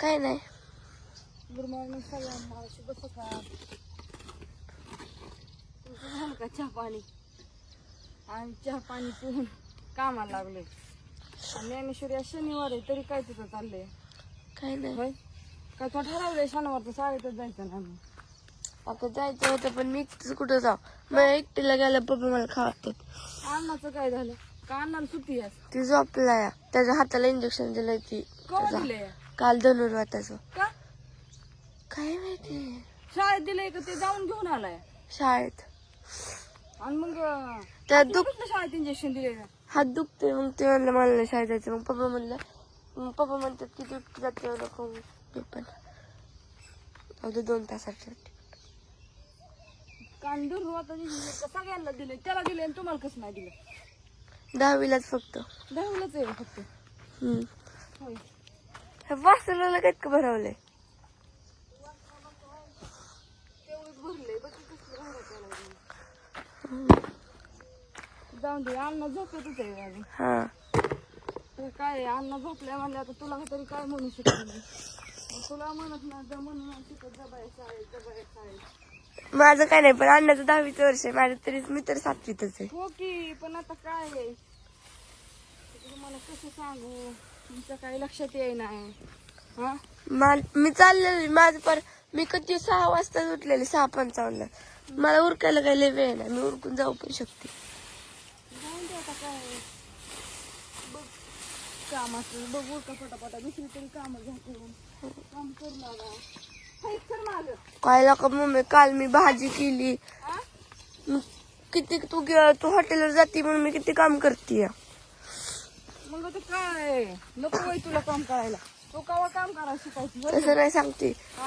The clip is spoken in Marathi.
काय नाही. गुड मॉर्निंग सगळ्यांना, शुभ सकाळ. तुमचं झालं का चहा पाणी? आणि चहा पाणी पिऊन कामाला लागले. आणि ज्ञानेश्वरी आज शनिवार आहे तरी काय तिथं चाललंय? काय नाही. होय, काय तो ठरवलंय शनिवार तर शाळेतच जायचं ना आम्ही. आता जायचं होतं पण मी एकटीच कुठं जाऊ. मला एकटीला गेलं पप्पा मला खावतात. अण्णाचं काय झालं? का अण्णाला सुट्टी आहे? ती झोपलाय. त्याच्या हाताला इंजेक्शन दिलंय ती केव्हा दिलंय? काल धनुर्वाताचं. का काय माहिती शाळेत दिलंय का ते जाऊन घेऊन आलाय? शाळेत. आणि मग त्या कुठलं शाळेत इंजेक्शन दिले? हात दुखते मग ते म्हणलं मला नाही शाळेत जायचं. मग पप्पा म्हणतात की तू एकटी जाते नको. मी पण अवघ्या 2 तासासाठी कांदूर सगळ्यांना दिले, त्याला दिले आणि तुम्हाला कसं नाही दिलं? 10वीलाच फक्त. 10वीलाच आहे फक्त. होय. हे वासराला काय का भरवलंय? तेवढंच भरलंय बघ की कसलं भरलं त्याला. जाऊन दे, अन्न झोपतच आहे अजून. हा ते काय अन्न झोपल्या म्हणले आता तुला तरी काय म्हणू शकत नाही. तुला म्हणत ना जा म्हणून शिकत जा बाय शाळेत. माझं काय नाही पण अण्णाचं 10वीचं वर्ष आहे. माझं तरी मी तर 7वीतच आहे. हो की, पण आता काय आहे तुम्हाला कसं सांगू, तुमच्या काही लक्षात येई नाही. हा मी चाललेली माझं पर मी कधी 6 वाजता उठलेली 6:55ला. मला उरकायला काही लय वेळ नाही. मी उरकून जाऊ पण शकते. जाऊन दे आता काय बघ कामाचं बघ उरका पटापटा दुसरी तरी कामं घ्या काम करू लागा. माग काय का मम्मी काल मी भाजी केली. किती तू हॉटेलवर जाते म्हणून मी किती काम करते. मग आता काय नको वय तुला काम करायला? तो कवा काम करायला शिकायची? तसं नाही सांगते.